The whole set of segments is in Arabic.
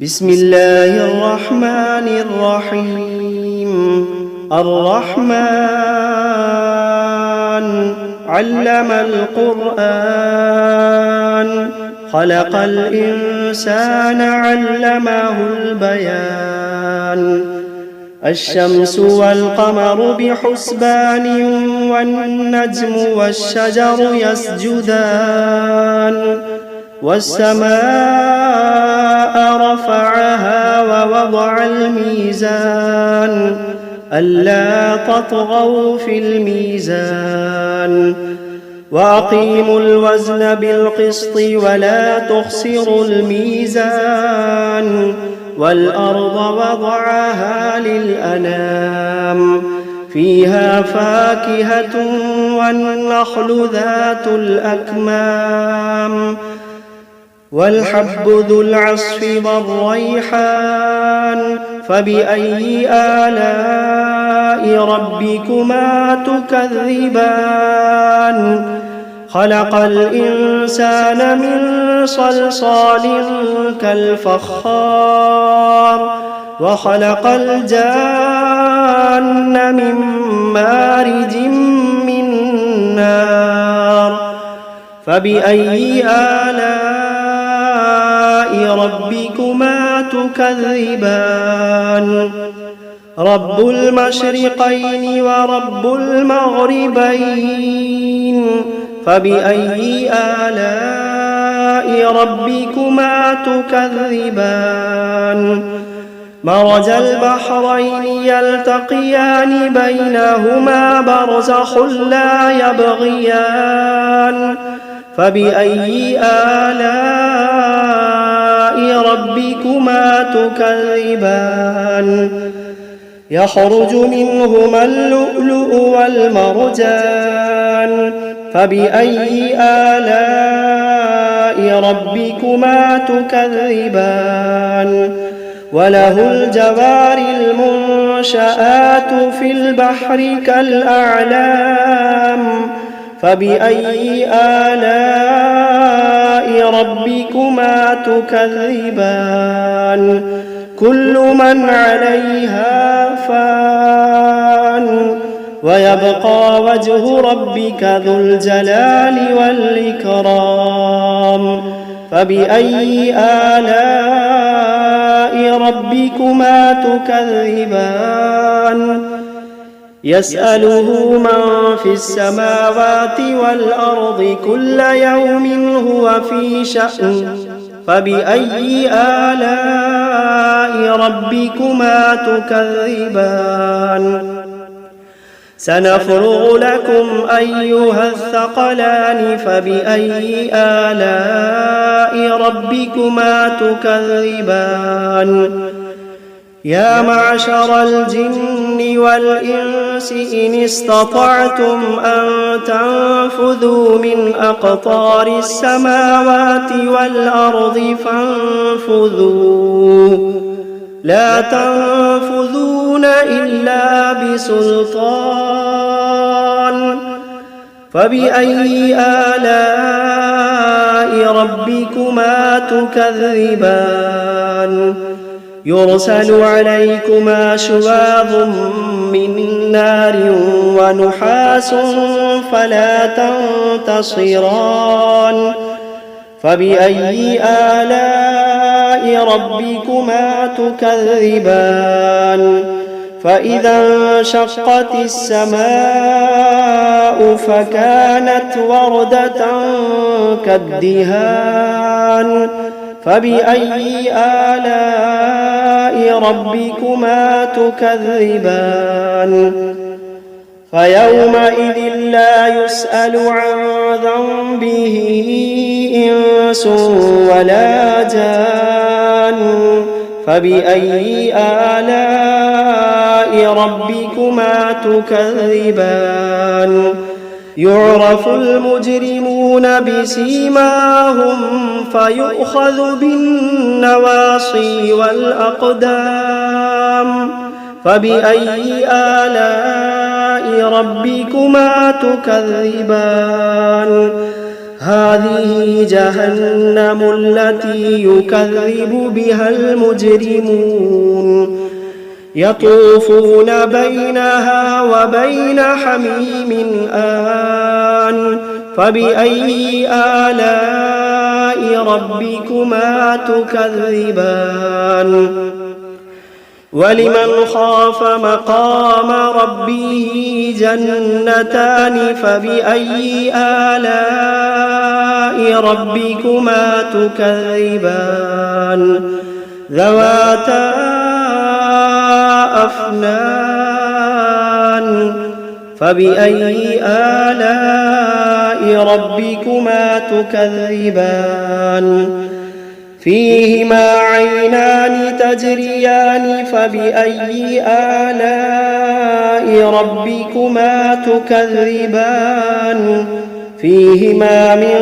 بسم الله الرحمن الرحيم. الرحمن علم القرآن، خلق الإنسان علمه البيان. الشمس والقمر بحسبان، والنجم والشجر يسجدان. والسماء رفعها ووضع الميزان، ألا تطغوا في الميزان. وأقيموا الوزن بالقسط ولا تخسروا الميزان. والأرض وضعها للأنام، فيها فاكهة والنخل ذات الأكمام، والحب ذو العصف والريحان. فبأي آلاء ربكما تكذبان؟ خلق الإنسان من صلصال كالفخار، وخلق الجان من مارج من نار. فبأي آلاء ربكما تكذبان؟ رب المشرقين ورب المغربين. فبأي آلاء ربكما تكذبان؟ مرج البحرين يلتقيان، بينهما برزخ لا يبغيان. فبأي آلاء ربكما تكذبان؟ يخرج منهما اللؤلؤ والمرجان. فبأي آلاء ربكما تكذبان؟ وله الجوار المنشآت في البحر كالأعلام. فبأي آلاء ربكما تكذبان؟ كل من عليها فان، ويبقى وجه ربك ذو الجلال والإكرام. فبأي آلاء ربكما تكذبان؟ يسأله من في السماوات والأرض كل يوم هو في شأن. فبأي آلاء ربكما تكذبان؟ سنفرغ لكم أيها الثقلان. فبأي آلاء ربكما تكذبان؟ يا معشر الجن والإنس إن استطعتم أن تنفذوا من أقطار السماوات والأرض فانفذوا، لا تنفذون إلا بسلطان. فبأي آلاء ربكما تكذبان؟ يرسل عليكما شواظ من نار ونحاس فلا تنتصران. فبأي آلاء ربكما تكذبان؟ فإذا انشقت السماء فكانت وردة كالدهان. فبأي آلاء ربكما تكذبان؟ فيومئذ لا يسأل عن ذنبه إنس ولا جان. فبأي آلاء ربكما تكذبان؟ يعرف المجرمون بسيماهم فيؤخذ بالنواصي والأقدام. فبأي آلاء ربكما تكذبان؟ هذه جهنم التي يكذب بها المجرمون يطوفون بينها وبين حميم آن فبأي آلاء ربكما تكذبان ولمن خاف مقام ربه جنتان فبأي آلاء ربكما تكذبان ذواتا أفنان فبأي آلاء ربكما تكذبان فيهما عينان تجريان فبأي آلاء ربكما تكذبان فيهما من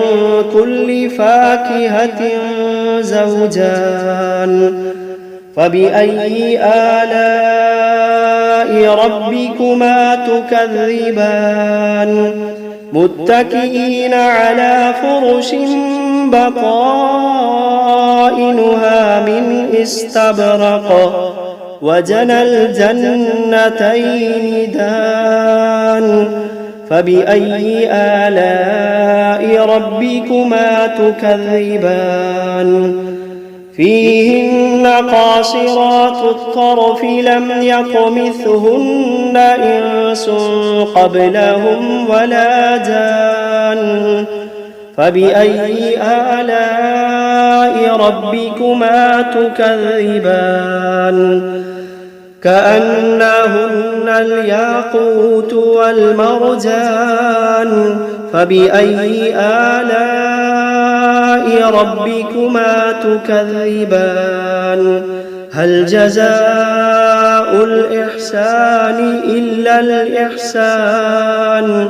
كل فاكهة زوجان فبأي آلاء ربكما تكذبان متكئين على فرش بطائنها من استبرق وجنى الجنتين دان فبأي آلاء ربكما تكذبان فيهن قاصرات الطرف لم يطمثهن إنس قبلهم ولا جان فبأي آلاء ربكما تكذبان كأنهن الياقوت والمرجان فبأي آلاء ربكما تكذبان هل جزاء الإحسان إلا الإحسان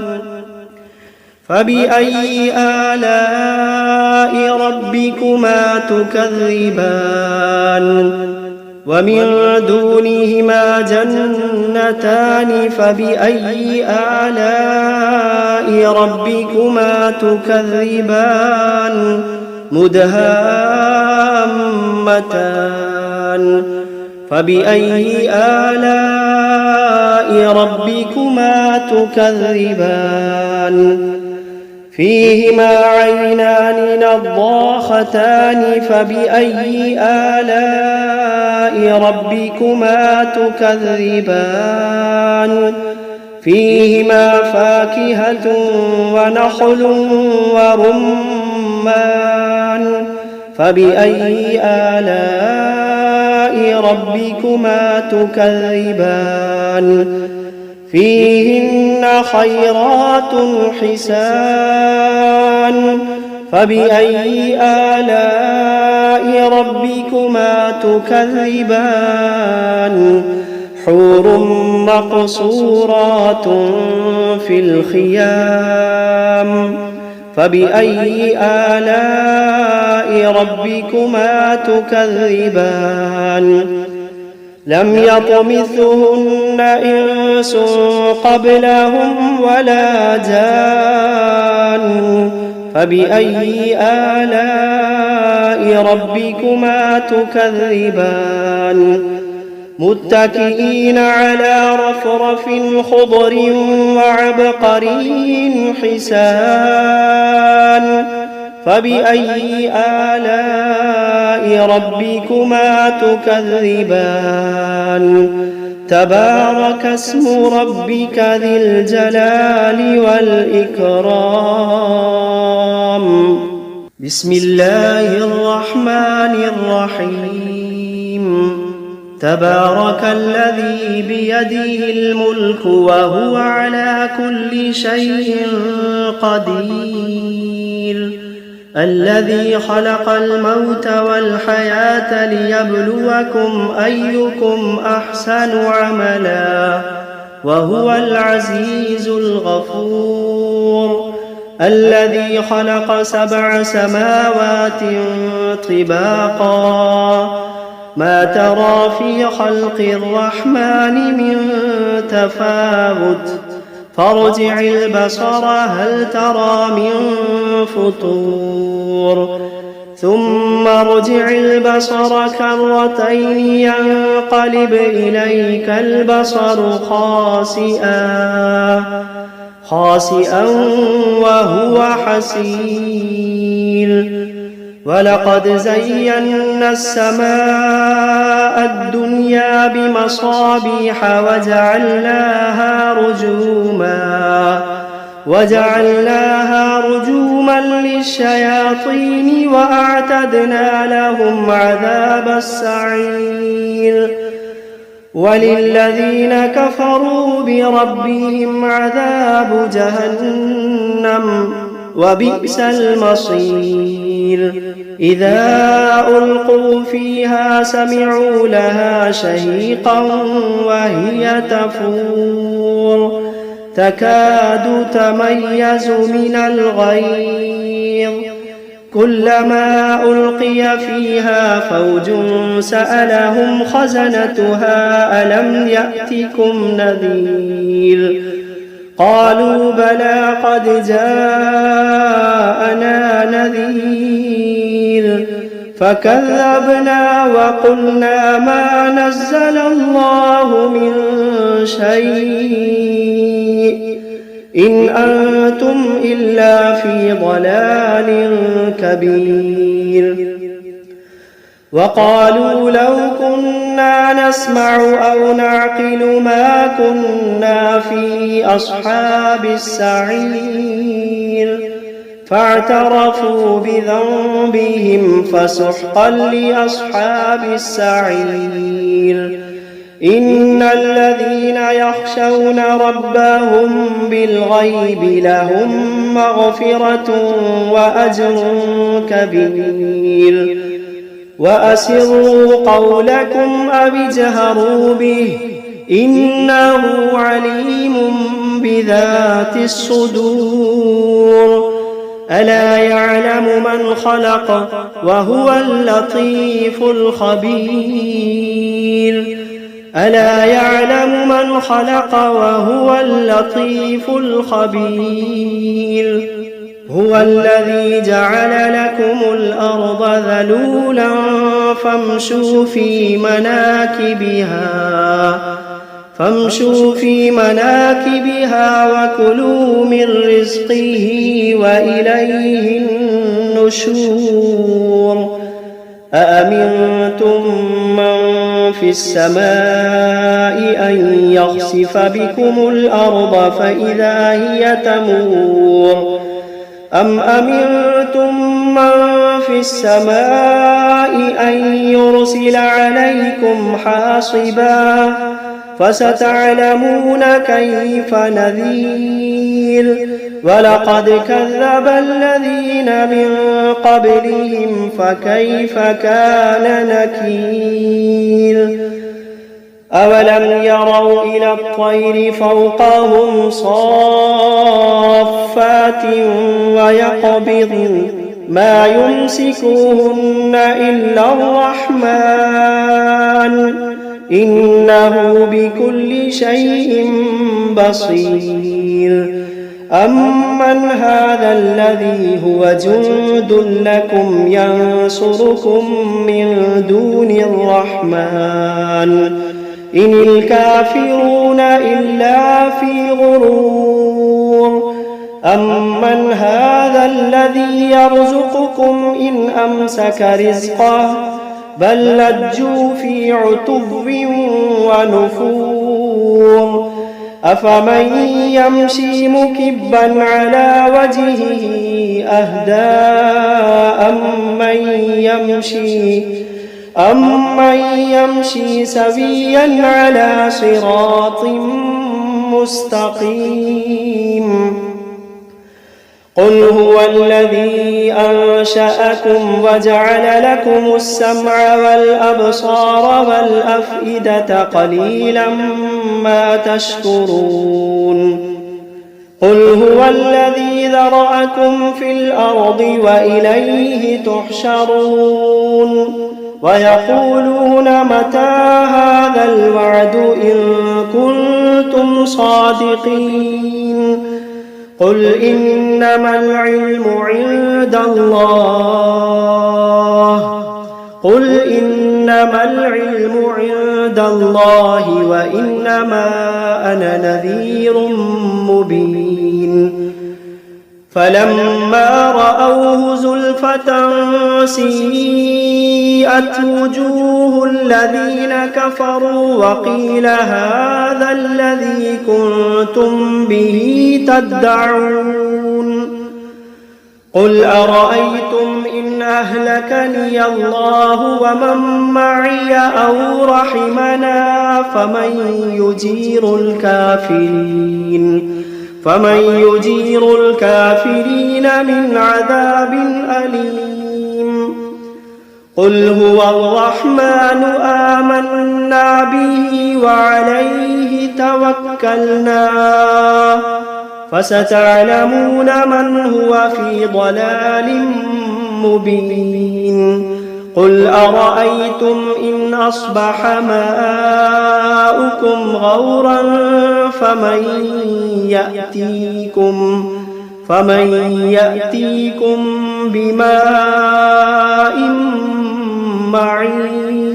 فبأي آلاء ربكما تكذبان ومن دونهما جنتان فبأي آلاء ربكما تكذبان مدهامتان فبأي آلاء ربكما تكذبان فيهما عينان نضاختان فبأي آلاء ربكما تكذبان فيهما فاكهة ونخل ورمان فبأي آلاء ربكما تكذبان فيهن خيرات حسان فبأي آلاء ربكما تكذبان حور مقصورات في الخيام فبأي آلاء ربكما تكذبان لم يطمثهن إنس قبلهم ولا جان فبأي آلاء ربكما تكذبان متكئين على رفرف خضر وعبقري حسان فبأي آلاء ربكما تكذبان تبارك اسم ربك ذي الجلال والإكرام بسم الله الرحمن الرحيم تبارك الذي بيده الملك وهو على كل شيء قدير الذي خلق الموت والحياة ليبلوكم أيكم أحسن عملا وهو العزيز الغفور الذي خلق 7 سماوات طباقا ما ترى في خلق الرحمن من تفاوت فارجع البصر هل ترى من فطور ثم ارجع البصر كرتين ينقلب إليك البصر خاسئا وهو حسير ولقد زينا السماء الدنيا بمصابيح وجعلناها رجوما للشياطين وأعتدنا لهم عذاب السعير وللذين كفروا بربهم عذاب جهنم وبئس المصير إذا ألقوا فيها سمعوا لها شهيقا وهي تفور تكاد تميز من الغيظ كلما ألقي فيها فوج سألهم خزنتها ألم يأتكم نذير قالوا بلى قد جاءنا نذير فكذبنا وقلنا ما نزل الله من شيء إن أنتم إلا في ضلال كبير وقالوا لو كنا نسمع أو نعقل ما كنا في أصحاب السعير فاعترفوا بذنبهم فسحقا لأصحاب السعير إن الذين يخشون ربهم بالغيب لهم مغفرة وأجر كبير وأسروا قولكم أو اجهروا به إنه عليم بذات الصدور ألا يعلم من خلق وهو اللطيف الخبير ألا يعلم من خلق وهو اللطيف الخبير هو الذي جعل لكم الأرض ذلولا فامشوا في مناكبها وكلوا من رزقه وإليه النشور أأمنتم من في السماء أن يخسف بكم الأرض فإذا هي تمور أم أمنتم من في السماء أن يرسل عليكم حاصبا فستعلمون كيف نذير ولقد كذب الذين من قبلهم فكيف كان نكير أولم يروا إلى الطير فوقهم صافات ويقبضن ما يمسكوهن إلا الرحمن إنه بكل شيء بصير أمن هذا الذي هو جند لكم ينصركم من دون الرحمن إن الكافرون إلا في غرور أمن هذا الذي يرزقكم إن أمسك رزقه بل لجوا في عتب ونفور أفمن يمشي مكبا على وجهه أهدى أمن يمشي سويا على صراط مستقيم قل هو الذي أنشأكم وجعل لكم السمع والأبصار والأفئدة قليلا ما تشكرون قل هو الذي ذرأكم في الأرض وإليه تحشرون ويقولون متى هذا الوعد إن كنتم صادقين قل إنما العلم عند الله وإنما أنا نذير مبين فلما رأوه زلفة سيئت وجوه الذين كفروا وقيل هذا الذي كنتم به تدعون قل أرأيتم إن أهلكني الله ومن معي أو رحمنا فمن يجير الكافرين من عذاب أليم قل هو الرحمن آمنا به وعليه توكلنا فستعلمون من هو في ضلال مبين قل أرأيتم إن أصبح ماؤكم غورا فمن يأتيكم بماء معين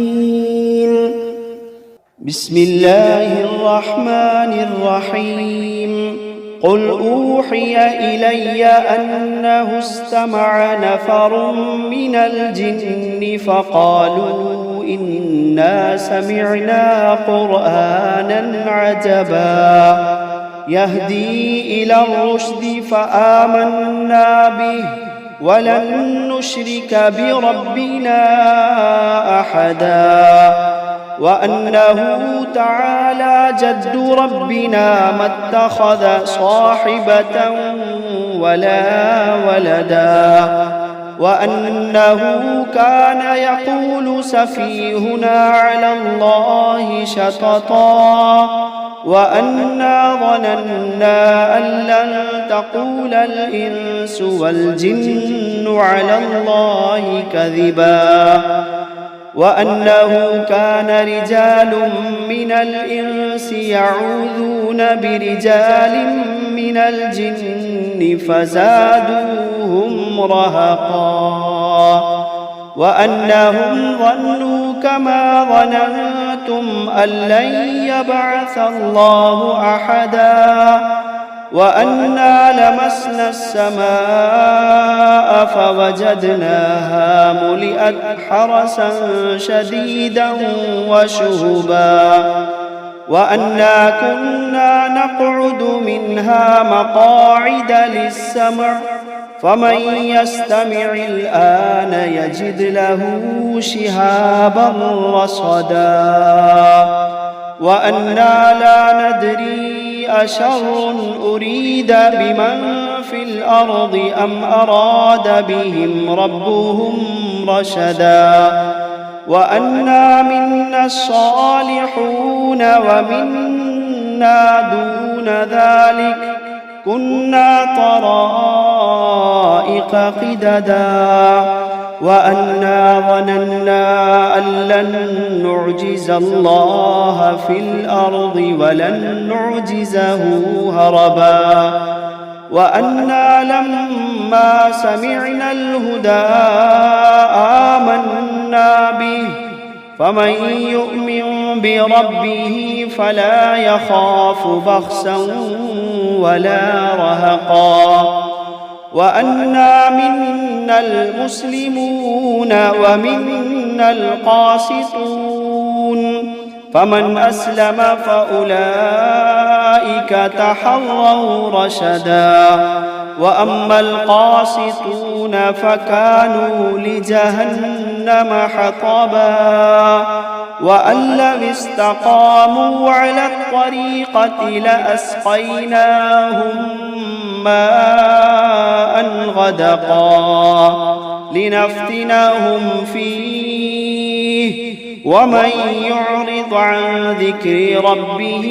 بسم الله الرحمن الرحيم قل أوحي إلي أنه استمع نفر من الجن فقالوا إنا سمعنا قرآنا عجبا يهدي إلى الرشد فآمنا به ولن نشرك بربنا أحدا وأنه تعالى جد ربنا ما اتخذ صاحبة ولا ولدا وأنه كان يقول سفيهنا على الله شططا وأنا ظننا أن لن تقول الإنس والجن على الله كذبا وأنه كان رجال من الإنس يعوذون برجال من الجن فزادوهم رهقا وأنهم ظنوا كما ظننتم أن لن يبعث الله أحدا وأنا لمسنا السماء فوجدناها ملئت حرسا شديدا وشهبا وأنا كنا نقعد منها مقاعد للسمع فمن يستمع الآن يجد له شهابا رصدا وأنا لا ندري أشر أريد بمن في الأرض أم أراد بهم ربهم رشدا وأنا منا الصالحون ومنا دون ذلك كنا طرائق قددا وأنا ظننا أن لن نعجز الله في الأرض ولن نعجزه هربا وأنا لما سمعنا الهدى آمنا به فمن يؤمن بربه فلا يخاف بخسا ولا رهقا وأنا منا المسلمون ومنا القاسطون فمن أسلم فأولئك تحروا رشدا وأما القاسطون فكانوا لجهنم حطبا وأن لو استقاموا على الطريقة لأسقيناهم ماء غدقا لنفتنهم فيه ومن يعرض عن ذكر ربه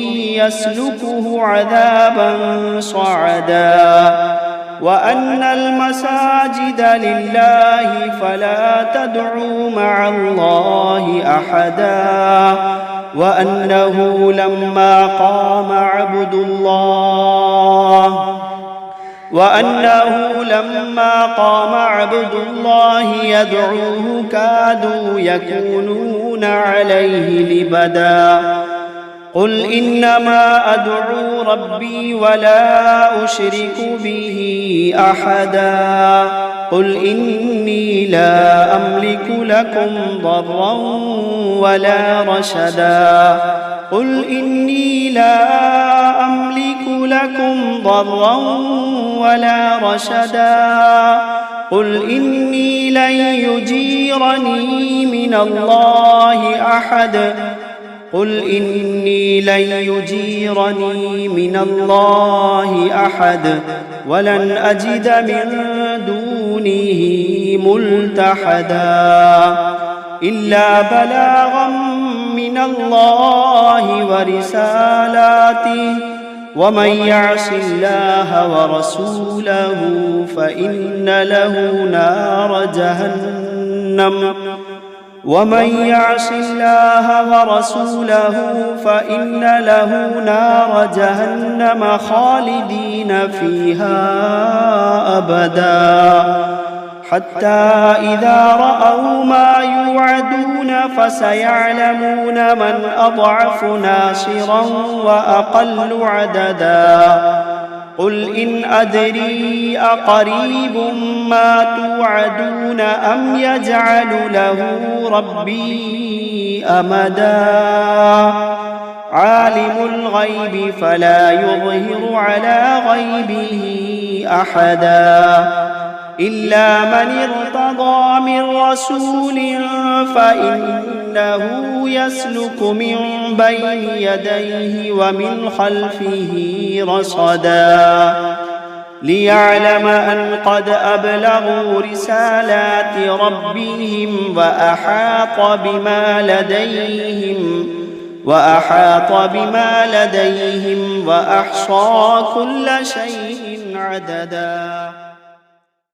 يسلكه عذابا صعدا وأن المساجد لله فلا تدعوا مع الله أحدا وأنه لما قام عبد الله يدعوه كادوا يكونون عليه لبدا قل إنما أدعو ربي ولا أشرك به أحدا قل إني لا أملك لكم ضرا ولا رشدا قل إني لا أملك لكم ضرا ولا رشدا قل إني لن يجيرني من الله أحد قل إني لن يجيرني من الله أحد ولن أجد من دونه ملتحدا إلا بلاغا من الله ورسالاته ومن يعص الله ورسوله فإن له نار جهنم خالدين فيها أبدا حتى إذا رأوا ما يوعدون فسيعلمون من أضعف ناصرا وأقل عددا قل إن أدري أقريب ما توعدون أم يجعل له ربي أمدا عالم الغيب فلا يظهر على غيبه أحدا إلا من ارتضى من رسول فإنه يسلك من بين يديه ومن خلفه رصدا ليعلم أن قد أبلغوا رسالات ربهم وأحاط بما لديهم وأحصى كل شيء عددا.